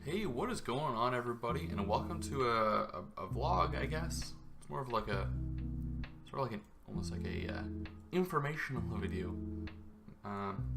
Hey, what is going on, everybody? And welcome to a vlog, I guess. It's more of like a, sort of like almost like a informational video,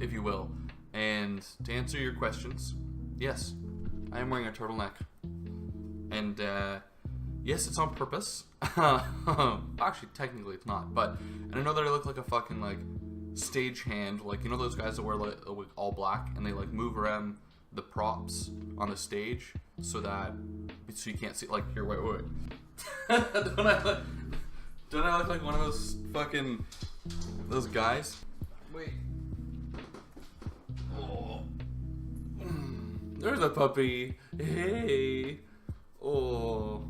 if you will. And to answer your questions, yes, I am wearing a turtleneck. And yes, it's on purpose. Actually, technically it's not. But, and I know that I look like a fucking like stagehand, like you know those guys that wear like all black and they like move around the props on the stage so you can't see. Like here, wait. don't I look like one of those guys? Wait. Oh. There's a puppy. Hey. Oh.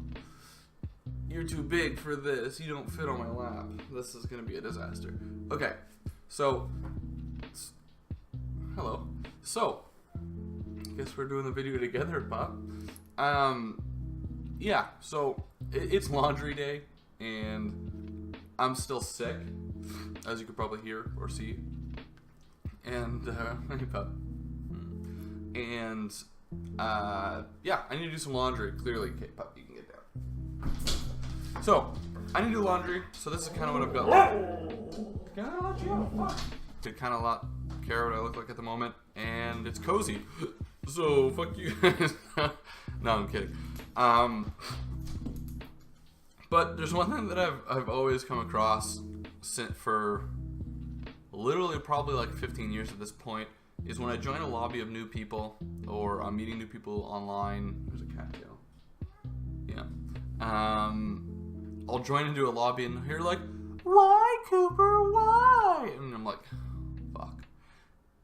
You're too big for this. You don't fit on my lap. This is gonna be a disaster. Okay. So. Hello. So. Guess we're doing the video together, Pop. Yeah, so it's laundry day, and I'm still sick, as you could probably hear or see. And, hey, Pop. And, yeah, I need to do some laundry, clearly. Okay, Pop, you can get down. So, I need to do laundry, so this is kind of what I've got. Can I let you out? Could kind of not care what I look like at the moment, and it's cozy. So, fuck you guys. No, I'm kidding. But there's one thing that I've always come across for literally probably like 15 years at this point, is when I join a lobby of new people, or I'm meeting new people online. There's a cattail. Yeah. I'll join into a lobby and hear like, "Why, Cooper, why?" And I'm like, fuck.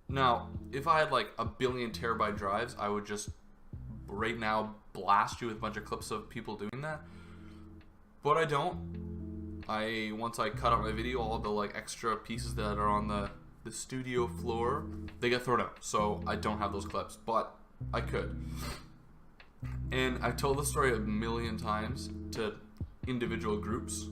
Now, if I had like a billion terabyte drives, I would just right now blast you with a bunch of clips of people doing that. But I don't. Once I cut out my video, all the like extra pieces that are on the studio floor, they get thrown out. So I don't have those clips, but I could. And I've told this story a million times to individual groups.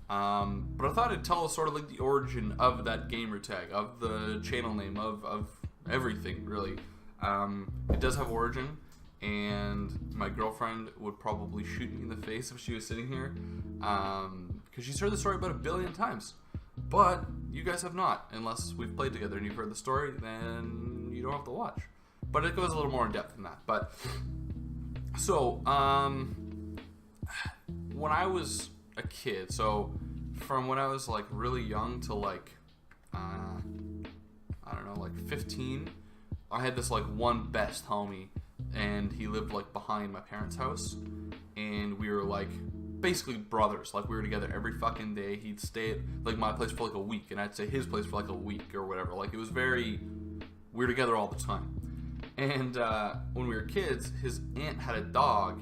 But I thought I'd tell sort of like the origin of that Gamertag, of the channel name, of everything, really. It does have origin, and my girlfriend would probably shoot me in the face if she was sitting here, because she's heard the story about 1 billion times. But you guys have not, unless we've played together and you've heard the story, then you don't have to watch. But it goes a little more in depth than that. But, so, when I was a kid, so from when I was like really young to like I don't know, like 15, I had this like one best homie, and he lived like behind my parents' house, and we were like basically brothers. Like we were together every fucking day. He'd stay at like my place for like a week, and I'd stay his place for like a week or whatever. Like it was we were together all the time. And when we were kids, his aunt had a dog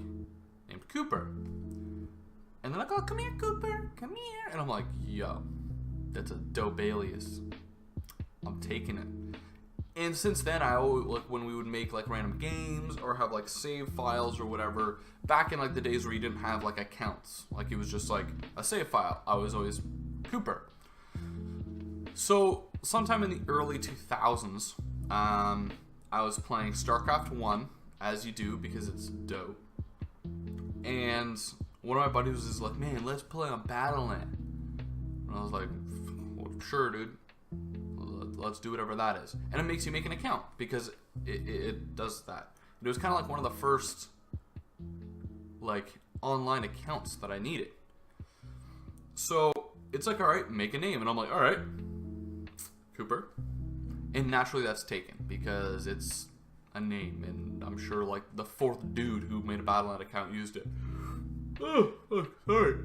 named Cooper. And then I go, "Come here, Cooper, come here." And I'm like, yo, that's a dope alias. I'm taking it. And since then, I always, like, when we would make like random games or have like save files or whatever, back in like the days where you didn't have like accounts, like it was just like a save file, I was always Cooper. So sometime in the early 2000s, I was playing StarCraft 1, as you do, because it's dope. And one of my buddies was like, "Man, let's play on Battle.net." And I was like, "Well, sure, dude. Let's do whatever that is." And it makes you make an account, because it does that. It was kind of like one of the first like online accounts that I needed. So it's like, alright, make a name. And I'm like, alright, Cooper. And naturally that's taken, because it's a name, and I'm sure like the fourth dude who made a Battle.net account used it. Oh, sorry.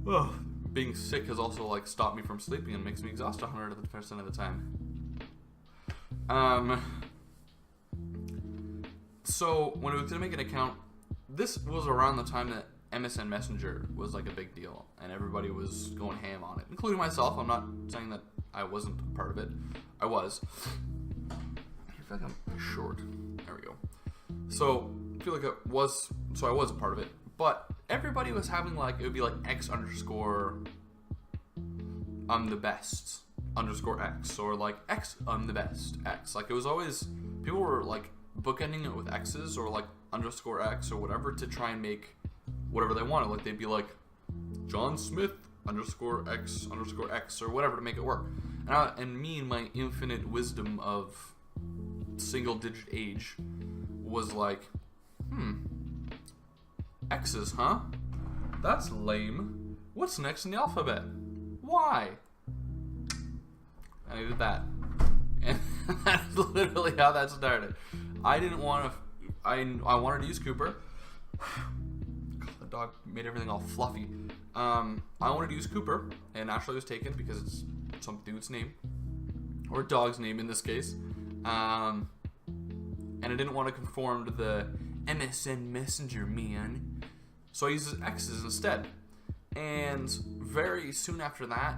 Oh, being sick has also like stopped me from sleeping and makes me exhausted 100% of the time. So when I was gonna make an account, this was around the time that MSN Messenger was like a big deal, and everybody was going ham on it, including myself. I'm not saying that I wasn't a part of it. I was. I feel like I'm short. There we go. So I feel like I was a part of it. But everybody was having like, it would be like X underscore I'm the best underscore X, or like X I'm the best X. Like it was always, people were like bookending it with X's or like underscore X or whatever to try and make whatever they wanted. Like they'd be like John Smith underscore X underscore X or whatever to make it work. And me and my infinite wisdom of single digit age was like, X's, huh? That's lame. What's next in the alphabet? Y. And I did that. And that's literally how that started. I didn't want to... I wanted to use Cooper. God, the dog made everything all fluffy. I wanted to use Cooper, and naturally it was taken because it's some dude's name. Or dog's name in this case. And I didn't want to conform to the MSN Messenger, man. So I used X's instead. And very soon after that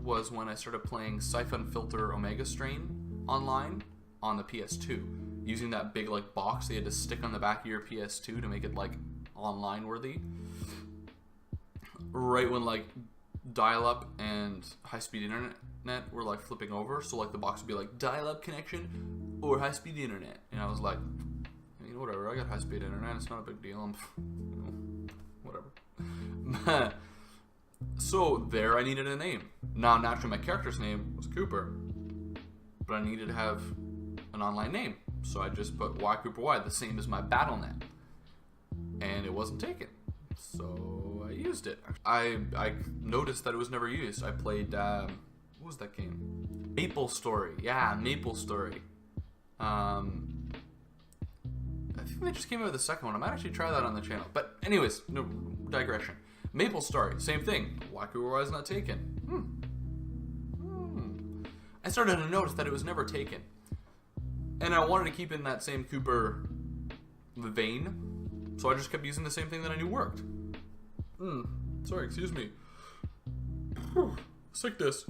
was when I started playing Siphon Filter Omega Strain online on the PS2. Using that big like box they had to stick on the back of your PS2 to make it like online worthy. Right when like dial-up and high-speed internet were like flipping over, so like the box would be like dial-up connection or high-speed internet, and I was like, I mean, whatever, I got high-speed internet, it's not a big deal, I'm, whatever. So there I needed a name. Now naturally my character's name was Cooper, but I needed to have an online name, so I just put Ycoopery, the same as my BattleNet, and it wasn't taken. So I used it. I noticed that it was never used. I played, what was that game? Maple Story. Yeah, Maple Story. I think they just came out with the second one. I might actually try that on the channel. But anyways, no digression. Maple Story, same thing. Ycoopery is not taken. I started to notice that it was never taken. And I wanted to keep in that same Cooper vein. So I just kept using the same thing that I knew worked. Sorry, excuse me. Sickness.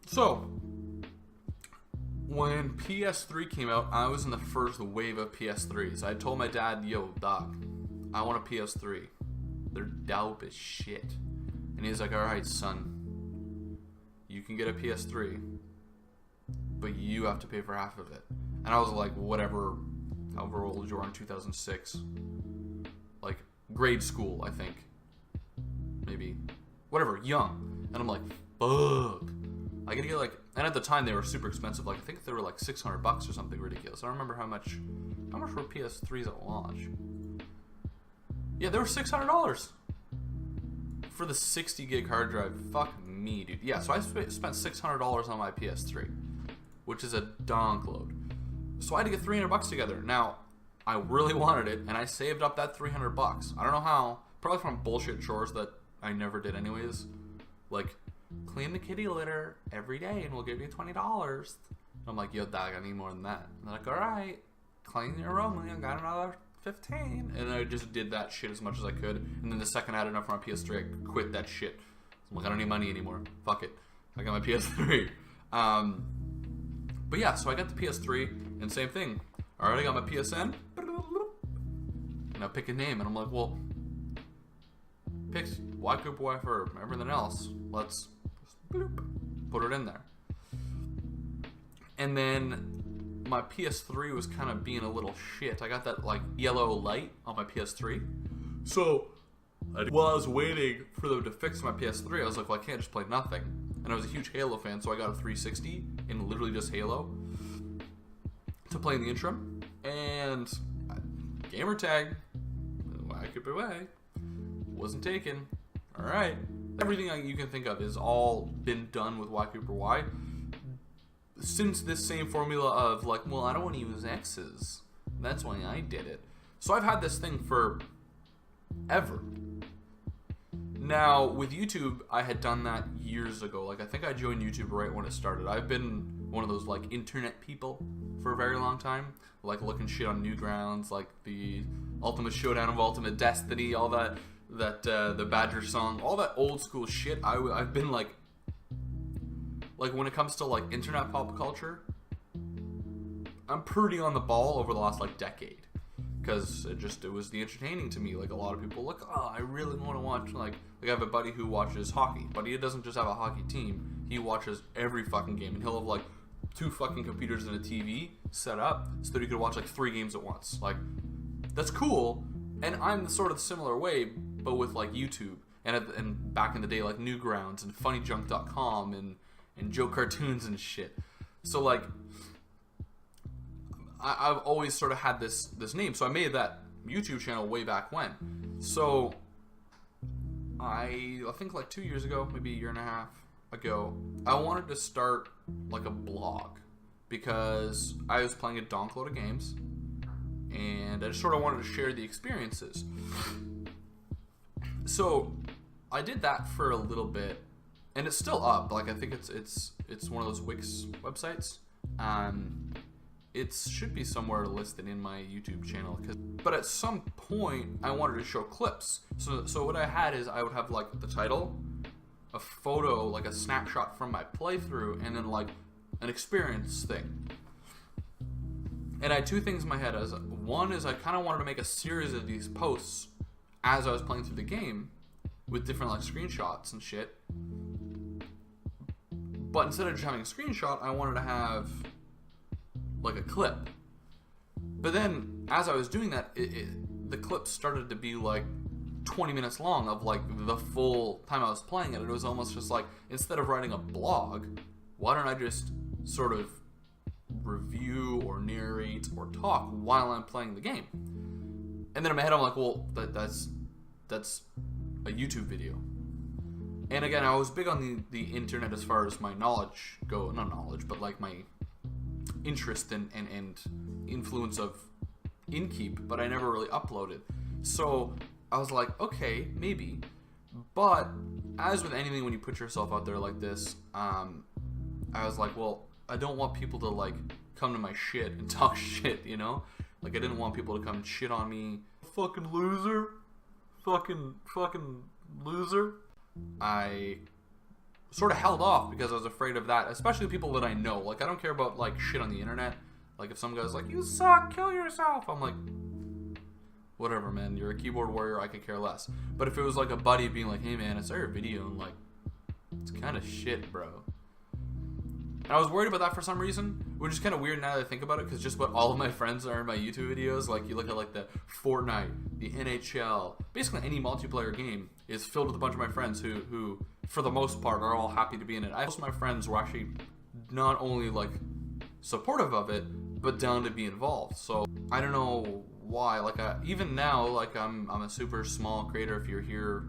So, when PS3 came out, I was in the first wave of PS3s. I told my dad, yo, dog, I want a PS3. They're dope as shit. And he's like, alright, son, you can get a PS3, but you have to pay for half of it. And I was like, whatever, however old you are in 2006. Like, grade school, I think. Maybe. Whatever, young. And I'm like, fuck. I gotta get like, and at the time they were super expensive. Like, I think they were like $600 or something ridiculous. I don't remember how much were PS3s at launch? Yeah, they were $600 for the 60 gig hard drive. Fuck me, dude. Yeah, so I spent $600 on my PS3, which is a donk load. So I had to get $300 together. Now, I really wanted it, and I saved up that $300. I don't know how. Probably from bullshit chores that I never did anyways. Like, clean the kitty litter every day, and we'll give you $20. And I'm like, yo, dog, I need more than that. And they're like, all right, clean your room, I got another 15. And I just did that shit as much as I could. And then the second I had enough for my PS3, I quit that shit. I'm like, I don't need money anymore. Fuck it. I got my PS3. But yeah, so I got the PS3, and same thing. I already got my PSN. And I pick a name, and I'm like, well, pick Ycoopery for everything else. Let's bloop, put it in there. And then my PS3 was kind of being a little shit. I got that like yellow light on my PS3. So while I was waiting for them to fix my PS3, I was like, well, I can't just play nothing. And I was a huge Halo fan, so I got a 360 in literally just Halo to play in the interim. And Gamertag, Ycoopery, wasn't taken. Alright. Everything you can think of is all been done with Ycoopery since this same formula of like, well, I don't want to use X's. That's why I did it. So I've had this thing for ever. Now, with YouTube, I had done that years ago. Like, I think I joined YouTube right when it started. I've been one of those, like, internet people for a very long time. Like, looking shit on Newgrounds, like the Ultimate Showdown of Ultimate Destiny, all that, the Badger song, all that old school shit. I've been, like, when it comes to, like, internet pop culture, I'm pretty on the ball over the last, like, decade. Because it was the entertaining to me. Like, a lot of people, like, oh, I really want to watch, like I have a buddy who watches hockey, but he doesn't just have a hockey team. He watches every fucking game, and he'll have, like, 2 fucking computers and a TV set up so that you could watch like 3 games at once. Like, that's cool. And I'm sort of similar way, but with like YouTube and back in the day like Newgrounds and FunnyJunk.com and Joe Cartoons and shit. So like, I've always sort of had this name. So I made that YouTube channel way back when. So I think like 2 years ago, maybe a year and a half ago, I wanted to start like a blog because I was playing a donk load of games and I just sort of wanted to share the experiences. So I did that for a little bit, and it's still up. Like, I think it's one of those Wix websites. It should be somewhere listed in my YouTube channel. But at some point, I wanted to show clips. So what I had is I would have like the title, a photo, like a snapshot from my playthrough, and then like an experience thing. And I had 2 things in my head. One is I kind of wanted to make a series of these posts as I was playing through the game with different like screenshots and shit. But instead of just having a screenshot, I wanted to have like a clip. But then as I was doing that, the clips started to be like 20 minutes long of like the full time I was playing it. It was almost just like, instead of writing a blog, why don't I just sort of review or narrate or talk while I'm playing the game? And then in my head I'm like, well, that's a YouTube video. And again, I was big on the internet as far as my knowledge go, not knowledge, but like my interest and influence of Inkeep, but I never really uploaded. So I was like, okay, maybe. But as with anything, when you put yourself out there like this, I was like, well, I don't want people to like come to my shit and talk shit, you know? Like, I didn't want people to come and shit on me. Fucking loser. Fucking loser. I sort of held off because I was afraid of that, especially people that I know. Like, I don't care about like shit on the internet. Like, if some guy's like, you suck, kill yourself, I'm like, whatever, man, you're a keyboard warrior, I could care less. But if it was like a buddy being like, hey man, I saw your video and like, it's kind of shit, bro. And I was worried about that for some reason, which is kind of weird now that I think about it, because just about all of my friends are in my YouTube videos. Like, you look at like the Fortnite, the NHL, basically any multiplayer game is filled with a bunch of my friends who for the most part are all happy to be in it. Most of my friends were actually not only like supportive of it, but down to be involved. So I don't know why. Like, even now, like I'm a super small creator. If you're here,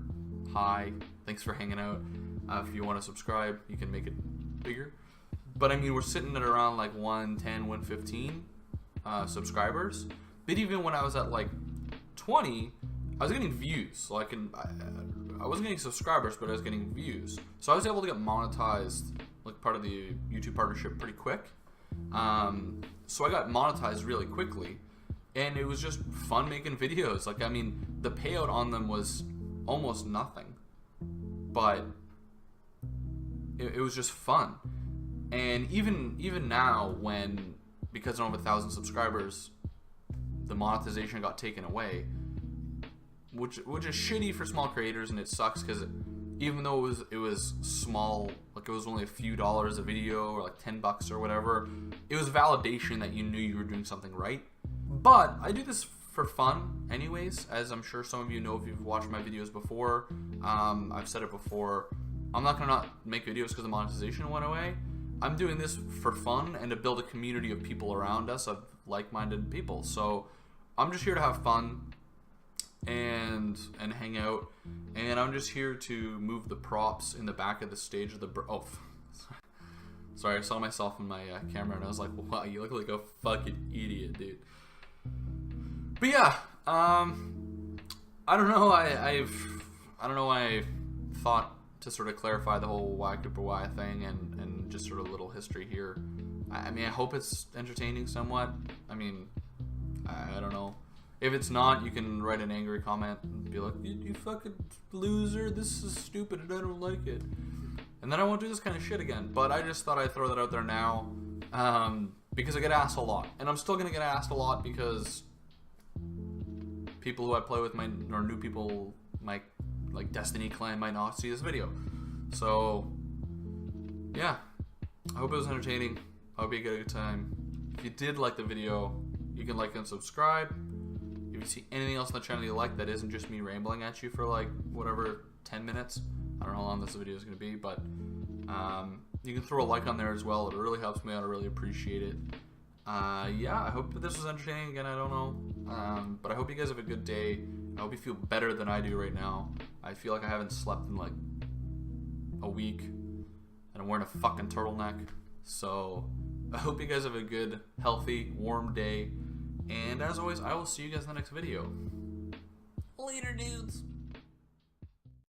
hi, thanks for hanging out. If you want to subscribe, you can make it bigger. But I mean, we're sitting at around like 110, 115 subscribers. But even when I was at like 20, I was getting views. So I wasn't getting subscribers, but I was getting views. So I was able to get monetized, like part of the YouTube partnership, pretty quick. So I got monetized really quickly, and it was just fun making videos. Like, I mean, the payout on them was almost nothing, but it was just fun. And even now, when, because I don't have 1,000 subscribers, the monetization got taken away, which is shitty for small creators, and it sucks because even though it was small, like it was only a few dollars a video or like $10 or whatever, it was validation that you knew you were doing something right. But I do this for fun anyways, as I'm sure some of you know if you've watched my videos before. I've said it before, I'm not gonna not make videos because the monetization went away. I'm doing this for fun and to build a community of people around us, of like-minded people. So I'm just here to have fun and hang out, and I'm just here to move the props in the back of the stage of the sorry, I saw myself in my camera and I was like, wow, you look like a fucking idiot, dude. But yeah, I don't know, I don't know why I thought to sort of clarify the whole Ycoopery thing and just sort of a little history here. I mean, I hope it's entertaining somewhat. I mean, I don't know. If it's not, you can write an angry comment and be like, you fucking loser, this is stupid and I don't like it. And then I won't do this kind of shit again. But I just thought I'd throw that out there now, because I get asked a lot. And I'm still going to get asked a lot because people who I play with might, or new people, might, like Destiny Clan, might not see this video. So, yeah. I hope it was entertaining. Hope you get a good time. If you did like the video, you can like and subscribe. If you see anything else on the channel you like that isn't just me rambling at you for like whatever 10 minutes, I don't know how long this video is going to be, but you can throw a like on there as well. It really helps me out. I really appreciate it. Yeah, I hope that this was entertaining. Again, I don't know, but I hope you guys have a good day. I hope you feel better than I do right now. I feel like I haven't slept in like a week, and I'm wearing a fucking turtleneck. So I hope you guys have a good, healthy, warm day. And as always, I will see you guys in the next video. Later, dudes.